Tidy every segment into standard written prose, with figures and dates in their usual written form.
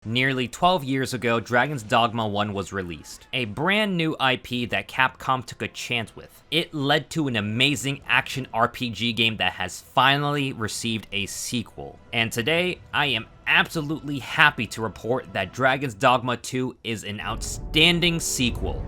Nearly 12 years ago, Dragon's Dogma 1 was released, a brand new IP that Capcom took a chance with. It led to an amazing action RPG game that has finally received a sequel. And today, I am absolutely happy to report that Dragon's Dogma 2 is an outstanding sequel.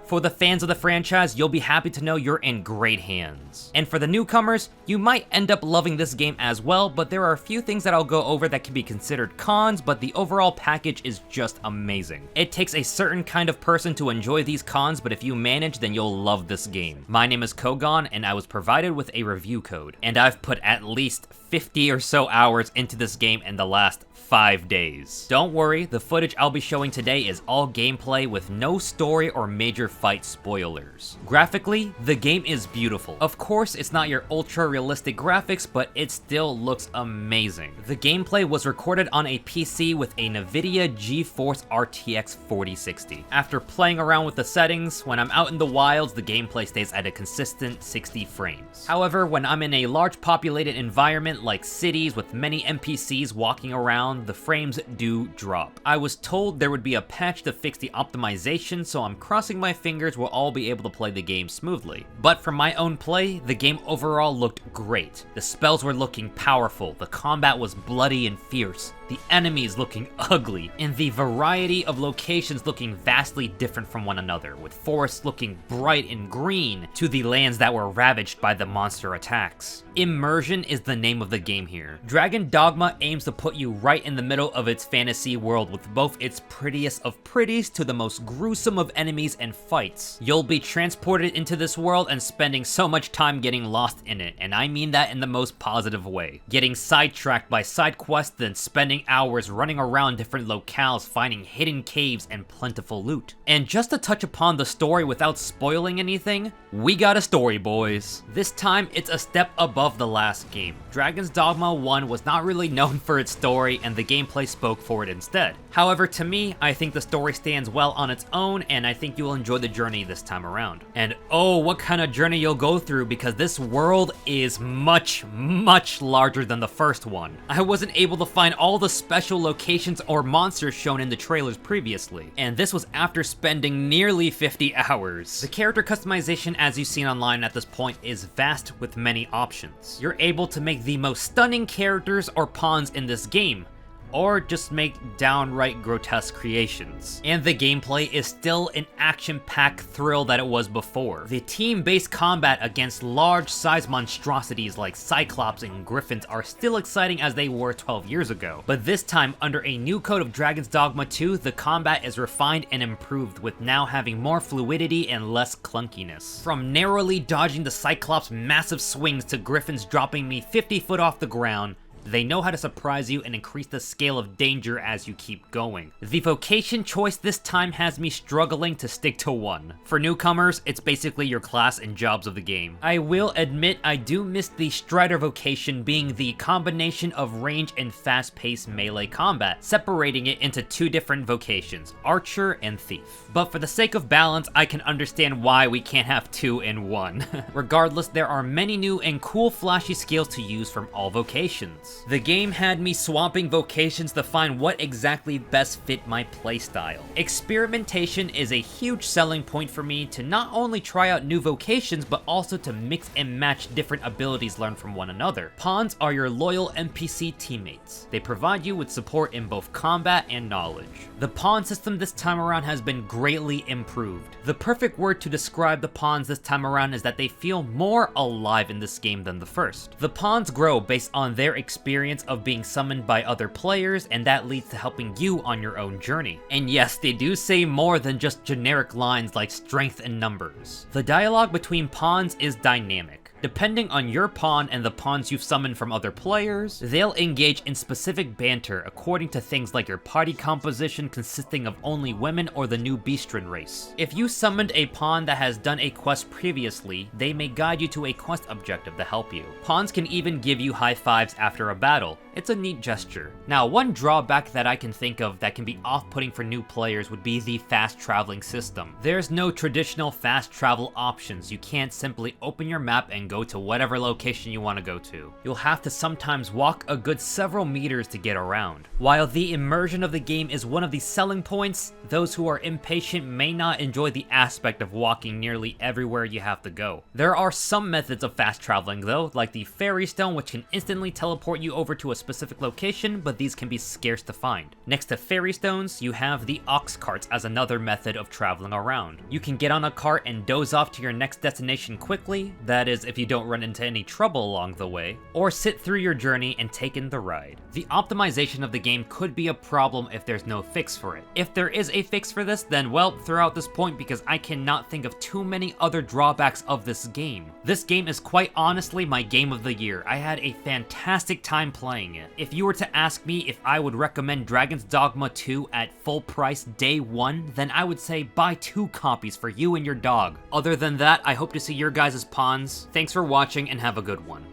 For the fans of the franchise, you'll be happy to know you're in great hands. And for the newcomers, you might end up loving this game as well, but there are a few things that I'll go over that can be considered cons, but the overall package is just amazing. It takes a certain kind of person to enjoy these cons, but if you manage, then you'll love this game. My name is Kogon, and I was provided with a review code, and I've put at least 50 or so hours into this game in the last 5 days. Don't worry, the footage I'll be showing today is all gameplay with no story or major fight spoilers. Graphically, the game is beautiful. Of course, it's not your ultra-realistic graphics, but it still looks amazing. The gameplay was recorded on a PC with a NVIDIA GeForce RTX 4060. After playing around with the settings, when I'm out in the wilds, the gameplay stays at a consistent 60 frames. However, when I'm in a large populated environment like cities with many NPCs walking around, the frames do drop. I was told there would be a patch to fix the optimization, so I'm crossing my fingers we'll all be able to play the game smoothly. But from my own play, the game overall looked great. The spells were looking powerful, the combat was bloody and fierce, the enemies looking ugly, and the variety of locations looking vastly different from one another, with forests looking bright and green to the lands that were ravaged by the monster attacks. Immersion is the name of the game here. Dragon Dogma aims to put you right in the middle of its fantasy world with both its prettiest of pretties to the most gruesome of enemies and fights. You'll be transported into this world and spending so much time getting lost in it, and I mean that in the most positive way. Getting sidetracked by side quests, then spending hours running around different locales finding hidden caves and plentiful loot. And just to touch upon the story without spoiling anything, we got a story, boys. This time, it's a step above the last game. Dragon's Dogma 1 was not really known for its story, and the gameplay spoke for it instead. However, to me, I think the story stands well on its own, and I think you'll enjoy the journey this time around. And oh, what kind of journey you'll go through, because this world is much, much larger than the first one. I wasn't able to find all the special locations or monsters shown in the trailers previously, and this was after spending nearly 50 hours. The character customization as you've seen online at this point is vast with many options. You're able to make the most stunning characters or pawns in this game, or just make downright grotesque creations. And the gameplay is still an action-packed thrill that it was before. The team-based combat against large-sized monstrosities like Cyclops and Griffins are still exciting as they were 12 years ago, but this time, under a new code of Dragon's Dogma 2, the combat is refined and improved, with now having more fluidity and less clunkiness. From narrowly dodging the Cyclops' massive swings to Griffins dropping me 50 foot off the ground, they know how to surprise you and increase the scale of danger as you keep going. The vocation choice this time has me struggling to stick to one. For newcomers, it's basically your class and jobs of the game. I will admit I do miss the Strider vocation being the combination of range and fast-paced melee combat, separating it into two different vocations, Archer and Thief. But for the sake of balance, I can understand why we can't have two in one. Regardless, there are many new and cool flashy skills to use from all vocations. The game had me swapping vocations to find what exactly best fit my playstyle. Experimentation is a huge selling point for me to not only try out new vocations, but also to mix and match different abilities learned from one another. Pawns are your loyal NPC teammates. They provide you with support in both combat and knowledge. The pawn system this time around has been greatly improved. The perfect word to describe the pawns this time around is that they feel more alive in this game than the first. The pawns grow based on their experience of being summoned by other players, and that leads to helping you on your own journey. And yes, they do say more than just generic lines like strength and numbers. The dialogue between pawns is dynamic. Depending on your pawn and the pawns you've summoned from other players, they'll engage in specific banter according to things like your party composition consisting of only women or the new Beastren race. If you summoned a pawn that has done a quest previously, they may guide you to a quest objective to help you. Pawns can even give you high fives after a battle, It's a neat gesture. Now, one drawback that I can think of that can be off-putting for new players would be the fast traveling system. There's no traditional fast travel options. You can't simply open your map and go to whatever location you want to go to. You'll have to sometimes walk a good several meters to get around. While the immersion of the game is one of the selling points, those who are impatient may not enjoy the aspect of walking nearly everywhere you have to go. There are some methods of fast traveling though, like the Fairy Stone, which can instantly teleport you over to a specific location, but these can be scarce to find. Next to Fairy Stones, you have the Ox Carts as another method of traveling around. You can get on a cart and doze off to your next destination quickly, that is if you don't run into any trouble along the way, or sit through your journey and take in the ride. The optimization of the game could be a problem if there's no fix for it. If there is a fix for this, then well, throw out this point because I cannot think of too many other drawbacks of this game. This game is quite honestly my game of the year. I had a fantastic time playing it. If you were to ask me if I would recommend Dragon's Dogma 2 at full price day one, then I would say buy 2 copies for you and your dog. Other than that, I hope to see your guys' pawns. Thanks for watching and have a good one.